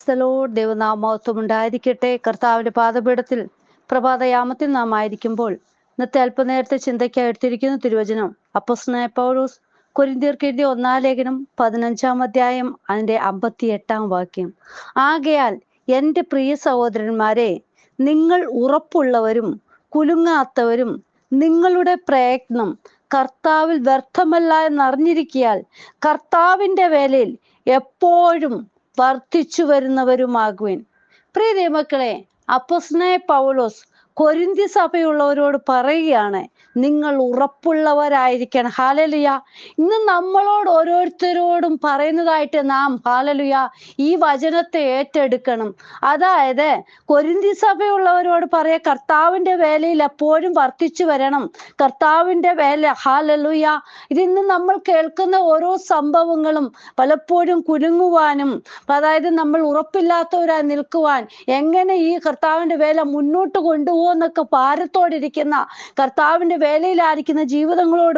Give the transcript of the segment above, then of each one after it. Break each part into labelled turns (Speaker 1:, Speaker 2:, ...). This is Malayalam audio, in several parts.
Speaker 1: Praise the Lord. ദൈവനാമമഹത്വം ഉണ്ടായിരിക്കട്ടെ. കർത്താവിന്റെ പാദപീഠത്തിൽ പ്രഭാതയാമത്തിൽ നാം ആയിരിക്കുമ്പോൾ ഇന്നത്തെ അല്പനേരത്തെ ചിന്തയ്ക്കായി എടുത്തിരിക്കുന്ന തിരുവചനം അപ്പോസ്തലനായ പൗലോസ് കൊരിന്ത്യർക്ക് എഴുതിയ 1-ാം ലേഖനം 15-ാം അധ്യായം അതിന്റെ 58-ാം വാക്യം. ആകയാൽ എൻ്റെ പ്രിയ സഹോദരന്മാരെ, നിങ്ങൾ ഉറപ്പുള്ളവരും കുലുങ്ങാത്തവരും നിങ്ങളുടെ പ്രയത്നം കർത്താവിൽ വ്യർത്ഥമല്ല എന്നറിഞ്ഞിരിക്കയാൽ കർത്താവിന്റെ വേലയിൽ എപ്പോഴും വർദ്ധിച്ചു വരുന്നവരുമാകുവിൻ. പ്രിയ ദൈവമക്കളെ, അപ്പോസ്തലനായ പൗലോസ് കൊരിന്ത്യ സഭയുള്ളവരോട് പറയുകയാണ്, നിങ്ങൾ ഉറപ്പുള്ളവരായിരിക്കണം. ഹല്ലേലൂയ. ഇന്ന് നമ്മളോട് ഓരോരുത്തരോടും പറയുന്നതായിട്ട് നാം ഹല്ലേലൂയ ഈ വചനത്തെ ഏറ്റെടുക്കണം. അതായത് കൊരിന്ത്യ സഭയുള്ളവരോട് പറയാ, കർത്താവിന്റെ വേലയിൽ എപ്പോഴും വർദ്ധിച്ചു വരണം. കർത്താവിന്റെ വേല ഹല്ലേലൂയ. ഇതിന്ന് നമ്മൾ കേൾക്കുന്ന ഓരോ സംഭവങ്ങളും പലപ്പോഴും കുലുങ്ങുവാനും, അതായത് നമ്മൾ ഉറപ്പില്ലാത്തവരായി നിൽക്കുവാൻ, എങ്ങനെ ഈ കർത്താവിന്റെ വേല മുന്നോട്ട് കൊണ്ടുപോകുന്നൊക്കെ ഭാരത്തോടിരിക്കുന്ന, കർത്താവിന്റെ വേലയിലായിരിക്കുന്ന ജീവിതങ്ങളോട്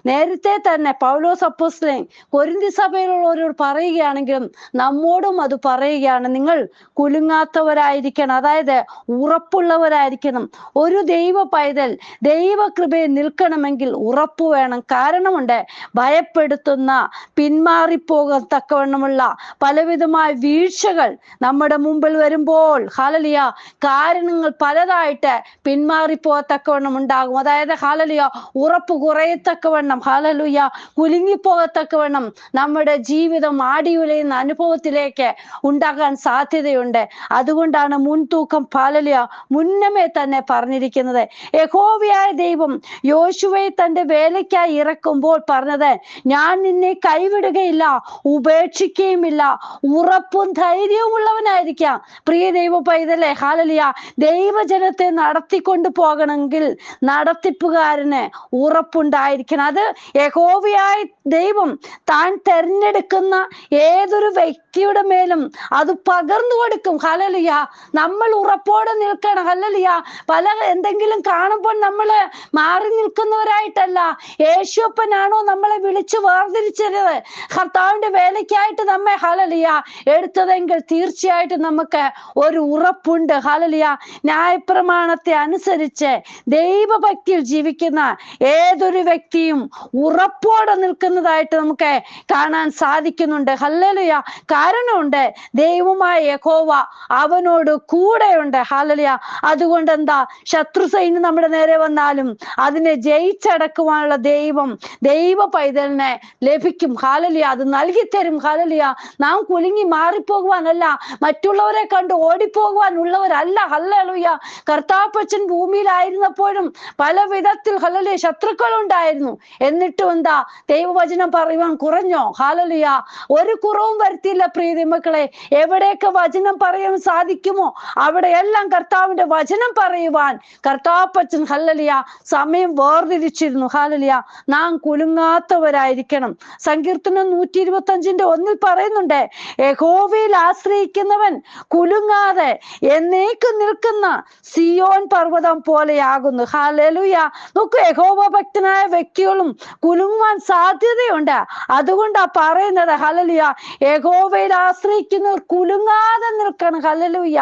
Speaker 1: നേരത്തെ തന്നെ പൗലോസ് അപ്പോസ്തലൻ കൊരിന്ത്യ സഭയിലുള്ളവരോട് പറയുകയാണെങ്കിലും നമ്മോടും അത് പറയുകയാണ്, നിങ്ങൾ കുലുങ്ങാത്തവരായിരിക്കണം. അതായത് ഉറപ്പുള്ളവരായിരിക്കണം. ഒരു ദൈവ പൈതൽ ദൈവകൃപയിൽ നിൽക്കണമെങ്കിൽ ഉറപ്പ് വേണം. കാരണമുണ്ട്, ഭയപ്പെടുത്തുന്ന, പിന്മാറിപ്പോകത്തക്കവണ്ണമുള്ള പലവിധമായ വീഴ്ചകൾ നമ്മുടെ മുമ്പിൽ വരുമ്പോൾ ഹല്ലേലൂയ കാരണങ്ങൾ പലതായിട്ട് പിന്മാറിപ്പോകത്തക്കവണ്ണം ഉണ്ടാകും. അതായത് ഹല്ലേലൂയ ഉറപ്പ് കുറയത്തക്കവണ്ണം, ഹല്ലേലൂയ കുലുങ്ങിപ്പോകത്തക്കവണ്ണം നമ്മുടെ ജീവിതം ആടിയുലയുന്ന അനുഭവത്തിലേക്ക് ഉണ്ടാകാൻ സാധ്യതയുണ്ട്. അതുകൊണ്ടാണ് മുൻതൂക്കം ഹല്ലേലൂയ മുന്നമേ തന്നെ പറഞ്ഞിരിക്കുന്നത്. യഹോവയായ ദൈവം യോശുവയെ തന്റെ വേലയ്ക്കായി ഇറക്കുമ്പോൾ പറഞ്ഞത്, ഞാൻ നിന്നെ കൈവിടുകയില്ല, ഉപേക്ഷിക്കുകയുമില്ല. ഉറപ്പും ധൈര്യവും ഉള്ളവനായിരിക്കാം. പ്രിയ ദൈവ പൈതലേ, ഹല്ലേലൂയ ദൈവജനത്തെ നടത്തിക്കൊണ്ട് പോകണമെങ്കിൽ നടത്തിപ്പുകാരന് ഉറപ്പുണ്ടായിരിക്കണം. അത് യഹോവയായ ദൈവം താൻ തെരഞ്ഞെടുക്കുന്ന ഏതൊരു വ്യക്തിയുടെ മേലും അത് പകർന്നു കൊടുക്കും. ഹല്ലേലൂയ നമ്മൾ ഉറപ്പോടെ നിൽക്കണം. ഹല്ലേലൂയ എന്തെങ്കിലും കാണുമ്പോൾ നമ്മൾ മാറി നിൽക്കുന്നവരായിട്ടല്ല. യേശുപ്പനാണോ നമ്മളെ വിളിച്ചു വേർതിരിച്ചത്, കർത്താവിന്റെ വേലയ്ക്കായിട്ട് നമ്മെ ഹല്ലേലൂയ എടുത്തതെങ്കിൽ തീർച്ചയായിട്ടും നമുക്ക് ഒരു ഉറപ്പുണ്ട്. ഹല്ലേലൂയ ന്യായപ്രമാണത്തെ അനുസരിച്ച് ദൈവഭക്തിയിൽ ജീവിക്കുന്ന ഏതൊരു വ്യക്തിയും ഉറപ്പോടെ നിൽക്കുന്നതായിട്ട് നമുക്ക് കാണാൻ സാധിക്കുന്നുണ്ട്. ഹല്ലേലൂയ കാരണമുണ്ട്, ദൈവമായ യഹോവ അവനോട് കൂടെയുണ്ട്. ഹല്ലേലൂയ അതുകൊണ്ട് എന്താ, ശത്രു സൈന്യം നമ്മുടെ നേരെ വന്നാലും അതിനെ ജയിച്ചടക്കുവാനുള്ള ദൈവ പൈതലിനെ ലഭിക്കും. ഹല്ലേലൂയ അത് നൽകിത്തരും. ഹല്ലേലൂയ നാം കുലുങ്ങി മാറിപ്പോകുവാനല്ല, മറ്റുള്ളവരെ കണ്ട് ഓടിപ്പോകുവാൻ ഉള്ളവരല്ല. ഹല്ലേലൂയ കർത്താപ്പച്ചൻ ഭൂമിയിലായിരുന്നപ്പോഴും പല വിധത്തിൽ ഹല്ലേലൂയ ശത്രുക്കൾ ഉണ്ടായിരുന്നു. എന്നിട്ടും എന്താ, ദൈവവചനം പറയുവാൻ കുറഞ്ഞോ? ഹല്ലേലൂയ ഒരു കുറവും വരുത്തിയില്ല. പ്രിയ മക്കളെ, എവിടെയൊക്കെ വചനം പറയാൻ സാധിക്കുമോ അവിടെയെല്ലാം കർത്താവിന്റെ വചനം പറയുവാൻ കർത്താപ്പച്ചൻ ഹല്ലേലൂയ സമയം വേർതിരിച്ചിരുന്നു. ഹല്ലേലൂയ നാം കുലുങ്ങാത്തവരായിരിക്കണം. സങ്കീർത്തനം 125:1 പറയുന്നുണ്ട്, യഹോവയിൽ ആശ്രയിക്കുന്നവൻ കുലുങ്ങാതെ എന്നേക്കും നിൽക്കുന്ന സിയോൻ പർവ്വതം പോലെയാകുന്നു. ഹല്ലേലൂയ നോക്കൂ, യഹോവ ഭക്തനായ വ്യക്തികളും കുലുങ്ങുവാൻ സാധ്യതയുണ്ട്. അതുകൊണ്ടാ പറയുന്നത് ഹല്ലേലൂയ യഹോവയിൽ ആശ്രയിക്കുന്നവർ കുലുങ്ങാതെ നിൽക്കണം. ഹല്ലേലൂയ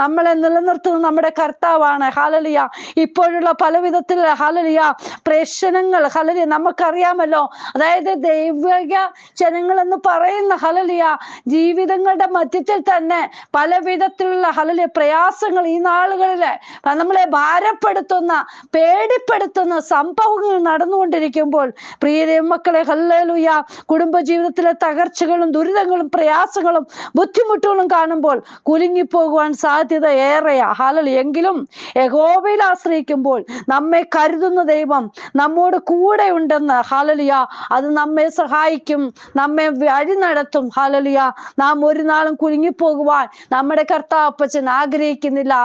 Speaker 1: നമ്മളെ നിലനിർത്തുന്നത് നമ്മുടെ കർത്താവാണ്. ഹല്ലേലൂയ ഇപ്പോഴുള്ള പല വിധത്തിലുള്ള ഹല്ലേലൂയ പ്രശ്നങ്ങൾ ഹല്ലേലൂയ നമുക്കറിയാമല്ലോ. അതായത് ദൈവിക ജനങ്ങൾ എന്ന് പറയുന്ന ഹല്ലേലൂയ ജീവിതങ്ങളുടെ മധ്യത്തിൽ തന്നെ പല വിധത്തിലുള്ള ഹല്ലേലൂയ പ്രയാസങ്ങൾ ഈ നാളുകളില് നമ്മളെ ഭാരപ്പെടുത്തുന്ന, പേടിപ്പെടുത്തുന്ന സംഭവങ്ങൾ നടന്നുകൊണ്ടിരിക്കുമ്പോൾ പ്രിയ മക്കളെ ഹല്ലേലൂയ കുടുംബജീവിതത്തിലെ തകർച്ചകളും ദുരിതങ്ങളും പ്രയാസങ്ങളും ബുദ്ധിമുട്ടുകളും കാണുമ്പോൾ കുലുങ്ങിപ്പോകുവാൻ സാധ്യത ഏറെയാ. ഹല്ലേലൂയ എങ്കിലും യഹോവയിൽ ആശ്രയിക്കുമ്പോൾ നമ്മെ കരുതുന്ന ദൈവം നമ്മോട് കൂടെ ഉണ്ടെന്ന് ഹല്ലേലൂയ അത് നമ്മെ സഹായിക്കും, നമ്മെ വഴി നടത്തും. ഹല്ലേലൂയ നാം ഒരു നാളും കുലുങ്ങിപ്പോകുവാൻ നമ്മുടെ കർത്താപ്പച്ചൻ ആഗ്രഹിക്കുന്നില്ല.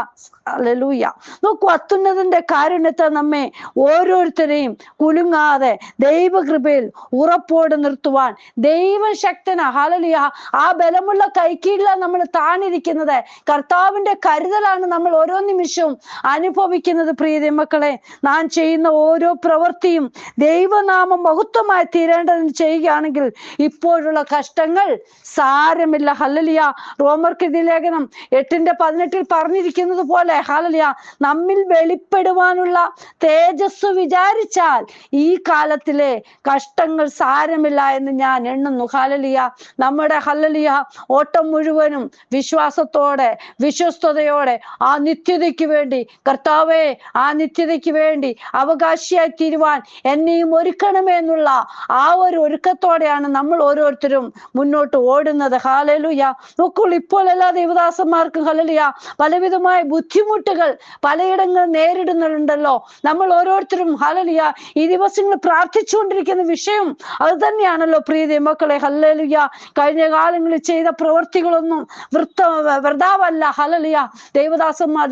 Speaker 1: ഹല്ലേലൂയ. നോക്കൂ, അത്യുന്നതന്റെ കാരുണ്യത്തെ നമ്മെ ഓരോരുത്തരെയും കുലുങ്ങാതെ ദൈവകൃപയിൽ ഉറപ്പോടെ നിർത്തുവാൻ ദൈവം ശക്തനാ. ഹല്ലേലൂയ. ആ ബലമുള്ള കൈക്കീഴിലാണ് നമ്മൾ താണിരിക്കുന്നത്. കർത്താവിന്റെ കരുതലാണ് നമ്മൾ ഓരോ നിമിഷവും അനുഭവിക്കുന്നത്. പ്രിയ മക്കളെ, നാം ചെയ്യുന്ന ഓരോ പ്രവൃത്തിയും ദൈവനാമം മഹത്വമായി തീരേണ്ടതെന്ന് ചെയ്യുകയാണെങ്കിൽ ഇപ്പോഴുള്ള കഷ്ടങ്ങൾ സാരമില്ല. ഹല്ലേലൂയ. റോമർക്കെഴുതിയ ലേഖനം 8:18 പറഞ്ഞിരിക്കുന്നത് പോലെ ഹല്ലേലൂയ, നമ്മിൽ വെളിപ്പെടുവാനുള്ള തേജസ് വിചാരിച്ചാൽ ഈ കാലത്തിലെ കഷ്ടങ്ങൾ സാരമില്ല എന്ന് ഞാൻ എണ്ണുന്നു. ഹല്ലേലൂയ. നമ്മുടെ ഹല്ലേലൂയ ഓട്ടം മുഴുവനും വിശ്വാസത്തോടെ വിശ്വസ്തയോടെ ആ നിത്യതയ്ക്ക് വേണ്ടി, കർത്താവേ, ആ നിത്യതയ്ക്ക് വേണ്ടി അവകാശിയായി തീരുവാൻ എന്നെയും ഒരുക്കണമേ എന്നുള്ള ആ ഒരു ഒരുക്കത്തോടെയാണ് നമ്മൾ ഓരോരുത്തരും മുന്നോട്ട് ഓടുന്നത്. ഹല്ലേലൂയ. നോക്കൂ, ഇപ്പോൾ എല്ലാ ദൈവദാസന്മാർക്കും ഹല്ലേലൂയ പലവിധമായ ബുദ്ധിമുട്ടുകൾ പലയിടങ്ങളിൽ നേരിടുന്നുണ്ടല്ലോ. നമ്മൾ ഓരോരുത്തരും ഹല്ലേലൂയ ഈ ദിവസങ്ങൾ പ്രാർത്ഥിച്ചുകൊണ്ടിരിക്കുന്ന വിഷയം അത് തന്നെയാണല്ലോ പ്രിയ മക്കളെ. ഹല്ലേലൂയ. കഴിഞ്ഞ കാലങ്ങളിൽ ചെയ്ത പ്രവൃത്തികളൊന്നും വൃഥാവല്ല. ഹല്ലേലൂയ.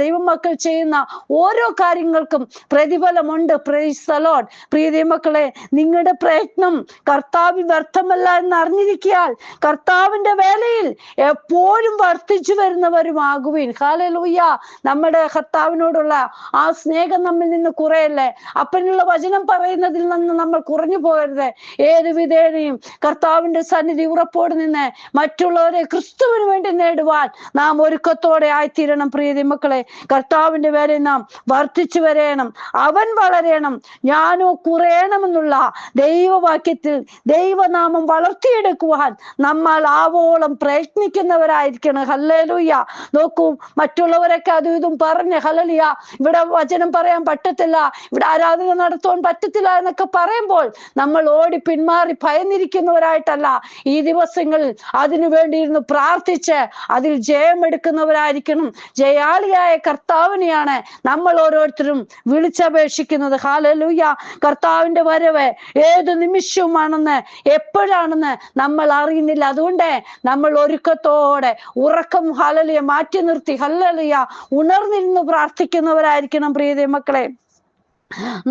Speaker 1: ദൈവമക്കൾ ചെയ്യുന്ന ഓരോ കാര്യങ്ങൾക്കും പ്രതിഫലമുണ്ട്. Praise the Lord. പ്രിയ മക്കളെ, നിങ്ങളുടെ പ്രയത്നം കർത്താവിൽ വ്യർത്ഥമല്ല എന്ന് അറിഞ്ഞിരിക്കാൻ കർത്താവിന്റെ വേലയിൽ എപ്പോഴും വർദ്ധിച്ചു വരുന്നവരുമാകുവിൻ. ഹല്ലേലൂയ. നമ്മുടെ കർത്താവിനോടുള്ള ആ സ്നേഹം നമ്മിൽ നിന്ന് കുറയല്ലേ. അപ്പനുള്ള വചനം പറയുന്നതിൽ നിന്ന് നമ്മൾ കുറഞ്ഞു പോകരുത്. ഏത് വിധേനയും കർത്താവിന്റെ സന്നിധി ഉറപ്പോട് നിന്ന് മറ്റുള്ളവരെ ക്രിസ്തുവിന് വേണ്ടി നേടുവാൻ നാം ഒരുക്കത്തോടെ ആയിത്തീരണം. പ്രിയ മക്കളെ, കർത്താവിന്റെ വേലയിൽ നാം വർദ്ധിച്ചു വരേണം. അവൻ വളരണം, ഞാനോ കുറയണമെന്നുള്ള ദൈവവാക്യത്തിൽ ദൈവനാമം വളർത്തിയെടുക്കുവാൻ നമ്മൾ ആവോളം പ്രയത്നിക്കുന്നവരായിരിക്കണം. ഹല്ലേലൂയ. നോക്കൂ, മറ്റുള്ളവരൊക്കെ അതും ഇതും പറഞ്ഞ് ഹല്ലേലൂയ ഇവിടെ വചനം പറയാൻ പറ്റത്തില്ല, ഇവിടെ ആരാധന നടത്തുവാൻ പറ്റത്തില്ല എന്നൊക്കെ പറയുമ്പോൾ നമ്മൾ ഓടി പിന്മാറി ഭയന്നിരിക്കുന്നവരായിട്ടല്ല, ഈ ദിവസങ്ങളിൽ അതിനു വേണ്ടിയിരുന്ന് പ്രാർത്ഥിച്ച് അതിൽ ജയമെടുക്കുന്നവരായിരിക്കണം. ജയാളിയായ കർത്താവിനെയാണ് നമ്മൾ ഓരോരുത്തരും വിളിച്ചപേക്ഷിക്കുന്നത്. ഹല്ലേലൂയ. കർത്താവിന്റെ വരവ് ഏത് നിമിഷവുമാണെന്ന് എപ്പോഴാണെന്ന് നമ്മൾ അറിയുന്നില്ല. അതുകൊണ്ട് നമ്മൾ ഒരുക്കത്തോടെ ഉറക്കം ഹല്ലേലൂയ മാറ്റി നിർത്തി ഹല്ലേലൂയ ഉണർന്നിരുന്ന് പ്രാർത്ഥിക്കുന്നവരായിരിക്കണം. പ്രിയ മക്കളെ,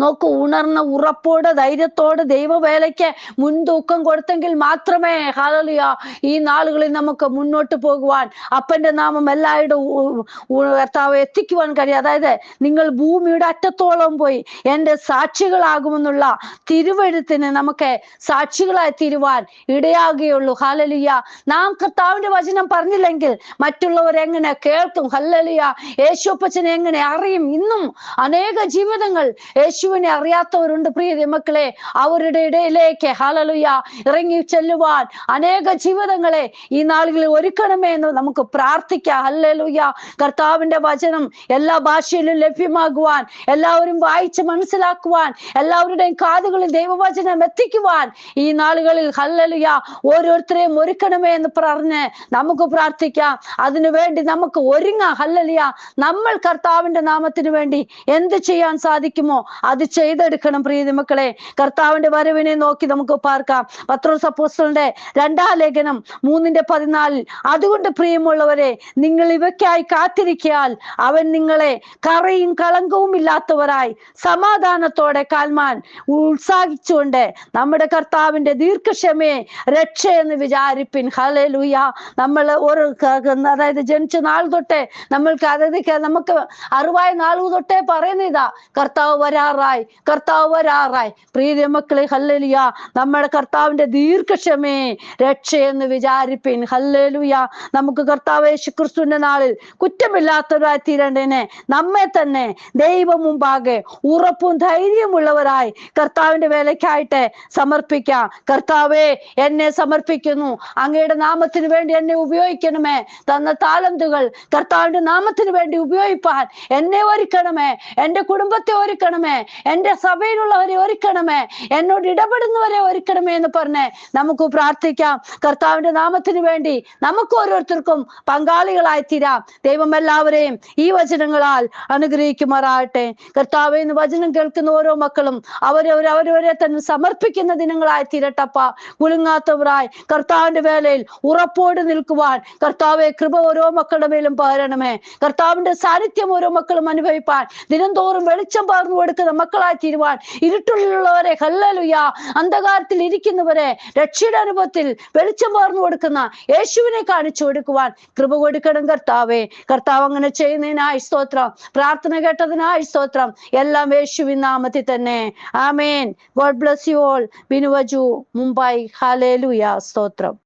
Speaker 1: നോക്കൂ, ഉണർന്ന ഉറപ്പോടെ ധൈര്യത്തോടെ ദൈവവേലയ്ക്ക് മുൻതൂക്കം കൊടുത്തെങ്കിൽ മാത്രമേ ഹല്ലേലൂയ ഈ നാളുകളിൽ നമുക്ക് മുന്നോട്ട് പോകുവാൻ അപ്പന്റെ നാമം എല്ലായിടവും എത്തിക്കുവാൻ കഴിയും. അതായത് നിങ്ങൾ ഭൂമിയുടെ അറ്റത്തോളം പോയി എൻ്റെ സാക്ഷികളാകുമെന്നുള്ള തിരുവെഴുത്തിന് നമുക്ക് സാക്ഷികളായി തീരുവാൻ ഇടയാകുകയുള്ളൂ. ഹല്ലേലൂയ. നാം കർത്താവിന്റെ വചനം പറഞ്ഞില്ലെങ്കിൽ മറ്റുള്ളവരെങ്ങനെ കേൾക്കും? ഹല്ലേലൂയ. യേശുപ്പച്ചനെ എങ്ങനെ അറിയും? ഇന്നും അനേക ജീവിതങ്ങൾ യേശുവിനെ അറിയാത്തവരുണ്ട്. പ്രിയ മക്കളെ, അവരുടെ ഇടയിലേക്ക് ഹല്ലേലൂയ ഇറങ്ങി ചെല്ലുവാൻ അനേക ജീവിതങ്ങളെ ഈ നാളുകളിൽ ഒരുക്കണമേ എന്ന് നമുക്ക് പ്രാർത്ഥിക്കാം. ഹല്ലേലൂയ. കർത്താവിന്റെ വചനം എല്ലാ ഭാഷയിലും ലഭ്യമാകുവാൻ, എല്ലാവരും വായിച്ച് മനസ്സിലാക്കുവാൻ, എല്ലാവരുടെയും കാതുകളിൽ ദൈവവചനം എത്തിക്കുവാൻ ഈ നാളുകളിൽ ഹല്ലേലൂയ ഓരോരുത്തരെയും ഒരുക്കണമേ എന്ന് പറഞ്ഞ് നമുക്ക് പ്രാർത്ഥിക്കാം. അതിനു വേണ്ടി നമുക്ക് ഒരുങ്ങാം. ഹല്ലേലൂയ. നമ്മൾ കർത്താവിന്റെ നാമത്തിന് വേണ്ടി എന്ത് ചെയ്യാൻ സാധിക്കുമോ അത് ചെയ്തെടുക്കണം. പ്രിയ മക്കളെ, കർത്താവിന്റെ വരവിനെ നോക്കി നമുക്ക് പാർക്കാം. പത്രോസ് അപ്പോസ്തലന്റെ 2-ാം ലേഖനം 3:14 അതുകൊണ്ട് പ്രിയമുള്ളവരെ, നിങ്ങൾ ഇവയ്ക്കായി കാത്തിരിക്കാൻ അവൻ നിങ്ങളെ കറയും കളങ്കവും ഇല്ലാത്തവരായി സമാധാനത്തോടെ കാൽമാൻ ഉത്സാഹിച്ചുകൊണ്ട് നമ്മുടെ കർത്താവിന്റെ ദീർഘക്ഷമയെ രക്ഷയെന്ന് വിചാരിപ്പിൻ. ഹല്ലേലൂയ. നമ്മൾ ഒരു അതായത് ജനിച്ച നാൾ തൊട്ടേ നമ്മൾക്ക് അതായത് നമുക്ക് അറിവായ നാൾ തൊട്ടേ പറയുന്ന ഇതാ, കർത്താവ് വരാറായി, കർത്താവ് വരാറായി. പ്രിയ മക്കളെ, ഹല്ലേലൂയ, നമ്മുടെ കർത്താവിന്റെ ദീർഘക്ഷമയെ രക്ഷയെന്ന് വിചാരിപ്പിൻ. ഹല്ലേലൂയ. നമുക്ക് കർത്താവ് യേശുക്രിസ്തുവിന്റെ നാളിൽ കുറ്റമില്ലാത്തവരായി തീരേണ്ടതിനെ നമ്മെ തന്നെ ദൈവം മുമ്പാകെ ഉറപ്പും ധൈര്യമുള്ളവരായി കർത്താവിന്റെ വേലയ്ക്കായിട്ട് സമർപ്പിക്കാം. കർത്താവേ, എന്നെ സമർപ്പിക്കുന്നു, അങ്ങയുടെ നാമത്തിന് വേണ്ടി എന്നെ ഉപയോഗിക്കണമേ. തന്ന താലന്തുകൾ കർത്താവിന്റെ നാമത്തിന് വേണ്ടി ഉപയോഗിപ്പാൻ എന്നെ ഒരുക്കണമേ, എൻ്റെ കുടുംബത്തെ ഒരുക്കണമേ. ഒരുക്കണമേ, എന്റെ സഭയിലുള്ളവരെ ഒരുക്കണമേ, എന്നോട് ഇടപെടുന്നവരെ ഒരുക്കണമേ എന്ന് പറഞ്ഞ് നമുക്ക് പ്രാർത്ഥിക്കാം. കർത്താവിന്റെ നാമത്തിന് വേണ്ടി നമുക്ക് ഓരോരുത്തർക്കും പങ്കാളികളായി തീരാം. ദൈവം എല്ലാവരെയും ഈ വചനങ്ങളാൽ അനുഗ്രഹിക്കുമാറാകട്ടെ. കർത്താവേ, ഇന്ന് വചനം കേൾക്കുന്ന ഓരോ മക്കളും അവരവരെ തന്നെ സമർപ്പിക്കുന്ന ദിനങ്ങളായി തീരട്ടപ്പ. കുലുങ്ങാത്തവരായി കർത്താവിന്റെ വേലയിൽ ഉറപ്പോട് നിൽക്കുവാൻ കർത്താവെ കൃപ ഓരോ മക്കളുടെ മേലും പകരണമേ. കർത്താവിന്റെ സാന്നിധ്യം ഓരോ മക്കളും അനുഭവിപ്പാൻ ദിനംതോറും വെളിച്ചം പകർന്നു കൊടുക്കുന്ന മക്കളായി തീരുവാൻ, ഇരുട്ടുള്ളിലുള്ളവരെ ഹല്ലേലൂയ, അന്ധകാരത്തിൽ ഇരിക്കുന്നവരെ രക്ഷയുടെ അനുഭവത്തിൽ വെളിച്ചം പകർന്നു കൊടുക്കുന്ന യേശുവിനെ കാണിച്ചു കൊടുക്കുവാൻ കൃപ കൊടുക്കണം കർത്താവേ. കർത്താവ് അങ്ങനെ ചെയ്യുന്നതിനായി സ്തോത്രം. പ്രാർത്ഥന കേട്ടതിനായി സ്തോത്രം. എല്ലാം യേശുവിൻ നാമത്തിൽ തന്നെ. ആമേൻ. God bless you all. ബിനുവജു, മുംബൈ. ഹല്ലേലൂയ. സ്തോത്രം.